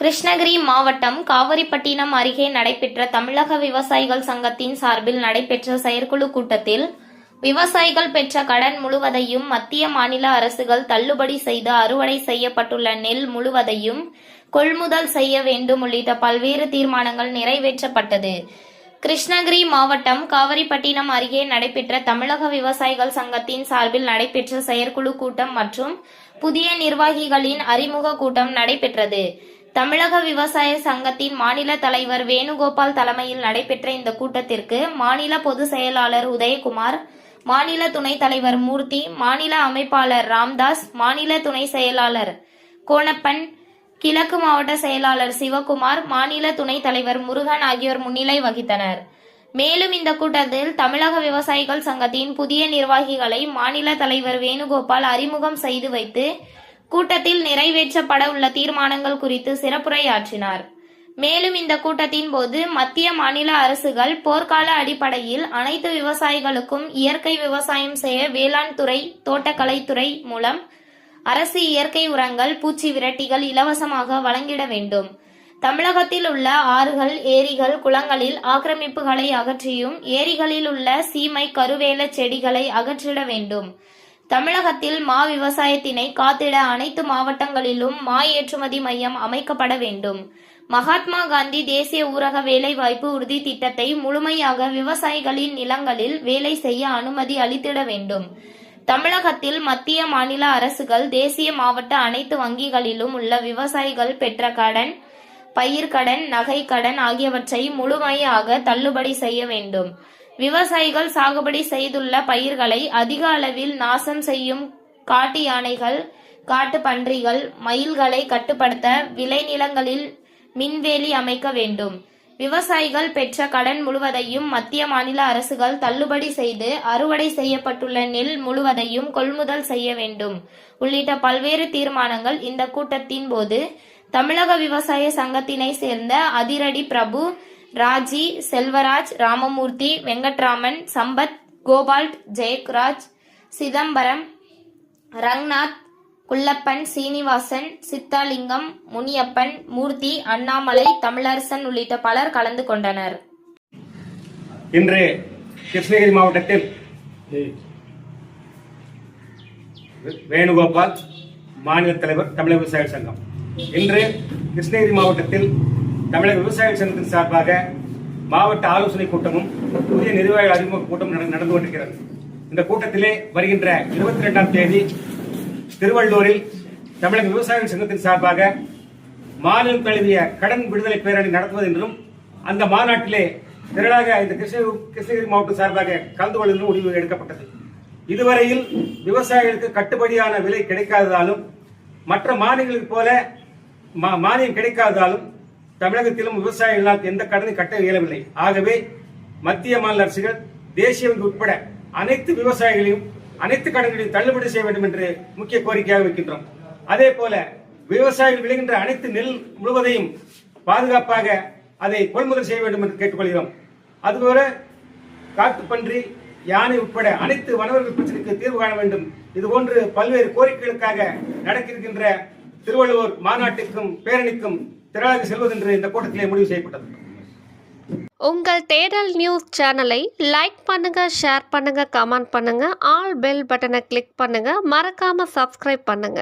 கிருஷ்ணகிரி மாவட்டம் காவிரிப்பட்டினம் அருகே நடைபெற்ற தமிழக விவசாயிகள் சங்கத்தின் சார்பில் நடைபெற்ற செயற்குழு கூட்டத்தில் விவசாயிகள் பெற்ற கடன் முழுவதையும் மத்திய மாநில அரசுகள் தள்ளுபடி செய்து அறுவடை செய்யப்பட்டுள்ள நெல் முழுவதையும் கொள்முதல் செய்ய வேண்டும் உள்ளிட்ட பல்வேறு தீர்மானங்கள் நிறைவேற்றப்பட்டது. கிருஷ்ணகிரி மாவட்டம் காவிரிப்பட்டினம் அருகே நடைபெற்ற தமிழக விவசாயிகள் சங்கத்தின் சார்பில் நடைபெற்ற செயற்குழு கூட்டம் மற்றும் புதிய நிர்வாகிகளின் அறிமுக கூட்டம் நடைபெற்றது. தமிழக விவசாய சங்கத்தின் மாநில தலைவர் வேணுகோபால் தலைமையில் நடைபெற்ற இந்த கூட்டத்திற்கு மாநில பொதுச் செயலாளர் உதயகுமார், மாநில துணைத் தலைவர் மூர்த்தி, மாநில அமைப்பாளர் ராம்தாஸ், மாநில துணை செயலாளர் கோணப்பன், கிழக்கு மாவட்ட செயலாளர் சிவகுமார், மாநில துணைத் தலைவர் முருகன் ஆகியோர் முன்னிலை வகித்தனர். மேலும் இந்த கூட்டத்தில் தமிழக விவசாயிகள் சங்கத்தின் புதிய நிர்வாகிகளை மாநில தலைவர் வேணுகோபால் அறிமுகம் செய்து வைத்து கூட்டத்தில் நிறைவேற்றப்பட உள்ள தீர்மானங்கள் குறித்து சிறப்புரையாற்றினார். மேலும் இந்த கூட்டத்தின் போது மத்திய மாநில அரசுகள் போர்க்கால அடிப்படையில் அனைத்து விவசாயிகளுக்கும் இயற்கை விவசாயம் செய்ய வேளாண் துறை, தோட்டக்கலைத்துறை மூலம் அரசு இயற்கை உரங்கள், பூச்சி விரட்டிகள் இலவசமாக வழங்கிட வேண்டும். தமிழகத்தில் உள்ள ஆறுகள், ஏரிகள், குளங்களில் ஆக்கிரமிப்புகளை அகற்றியும் ஏரிகளில் உள்ள சீமை, கருவேல செடிகளை அகற்றிட வேண்டும். தமிழகத்தில் மா விவசாயத்தினை காத்திட அனைத்து மாவட்டங்களிலும் மா ஏற்றுமதி மையம் அமைக்கப்பட வேண்டும். மகாத்மா காந்தி தேசிய ஊரக வேலைவாய்ப்பு உறுதி திட்டத்தை முழுமையாக விவசாயிகளின் நிலங்களில் வேலை செய்ய அனுமதி அளித்திட வேண்டும். தமிழகத்தில் மத்திய மாநில அரசுகள் தேசிய மாவட்ட அனைத்து வங்கிகளிலும் உள்ள விவசாயிகள் பெற்ற கடன், பயிர்க்கடன், நகைக்கடன் ஆகியவற்றை முழுமையாக தள்ளுபடி செய்ய வேண்டும். விவசாயிகள் சாகுபடி செய்துள்ள பயிர்களை அதிக அளவில் நாசம் செய்யும் காட்டு யானைகள், காட்டு பன்றிகள், மயில்களை கட்டுப்படுத்த விளைநிலங்களில் மின்வேலி அமைக்க வேண்டும். விவசாயிகள் பெற்ற கடன் முழுவதையும் மத்திய மாநில அரசுகள் தள்ளுபடி செய்து அறுவடை செய்யப்பட்டுள்ள நெல் முழுவதையும் கொள்முதல் செய்ய வேண்டும் உள்ளிட்ட பல்வேறு தீர்மானங்கள் இந்த கூட்டத்தின் போது தமிழக விவசாய சங்கத்தினை சேர்ந்த அதிரடி பிரபு, ராஜி, செல்வராஜ், ராமமூர்த்தி, வெங்கட்ராமன், சம்பத், கோபால்ட், ஜெயராஜ், சிதம்பரம், ரங்நாத், குள்ளப்பன், சீனிவாசன், சித்தாலிங்கம், முனியப்பன், மூர்த்தி, அண்ணாமலை, தமிழரசன் உள்ளிட்ட பலர் கலந்து கொண்டனர். இன்று கிருஷ்ணகிரி மாவட்டத்தில் வேணுகோபால், மாநில தலைவர், தமிழக விவசாயிகள் சங்கம். இன்று கிருஷ்ணகிரி மாவட்டத்தில் தமிழக விவசாயிகள் சங்கத்தின் சார்பாக மாவட்ட ஆலோசனை கூட்டமும் புதிய நிர்வாகிகள் அறிமுக கூட்டமும் நடந்து கொண்டிருக்கிறது. இந்த கூட்டத்திலே வருகின்ற 22ஆம் தேதி திருவள்ளூரில் தமிழக விவசாயிகள் சங்கத்தின் சார்பாக மாநிலம் தழுவிய கடன் விடுதலை பேரணி நடத்துவது என்றும் அந்த மாநாட்டிலே திரளாக இந்த கிருஷ்ணகிரி மாவட்டம் சார்பாக கலந்து கொள்ளும் முடிவு எடுக்கப்பட்டது. இதுவரையில் விவசாயிகளுக்கு கட்டுப்படியான விலை கிடைக்காததாலும் மற்ற மாநிலங்களுக்கு போல மானியம் கிடைக்காததாலும் தமிழகத்திலும் விவசாயிகளால் எந்த கடனையும் கட்ட இயலவில்லை. ஆகவே மத்திய மாநில அரசுகள், தேசிய வங்கி உட்பட அனைத்து விவசாயிகளையும் அனைத்து கடன்களையும் தள்ளுபடி செய்ய வேண்டும் என்று முக்கிய கோரிக்கையாக வைக்கின்றோம். அதே போல விவசாயிகள் விளைகின்ற அனைத்து நெல் முழுவதையும் பாதுகாப்பாக அதை கொள்முதல் செய்ய வேண்டும் என்று கேட்டுக்கொள்கிறோம். அதுபோல காட்டுப்பன்றி, யானை உட்பட அனைத்து வனவர்கள் பிரச்சனைக்கு தீர்வு காண வேண்டும். இதுபோன்று பல்வேறு கோரிக்கைகளுக்காக நடக்கின்ற திருவள்ளுவர் மாநாட்டுக்கும் பேரணிக்கும் திரளாக செல்வதென்று இந்த கூட்டத்திலே முடிவு செய்யப்பட்டது. உங்கள் தேடல் நியூஸ் சேனலை லைக் பண்ணுங்க, ஷேர் பண்ணுங்க, கமெண்ட் பண்ணுங்க, ஆல் பெல் பட்டனை கிளிக் பண்ணுங்க, மறக்காம சப்ஸ்கிரைப் பண்ணுங்க.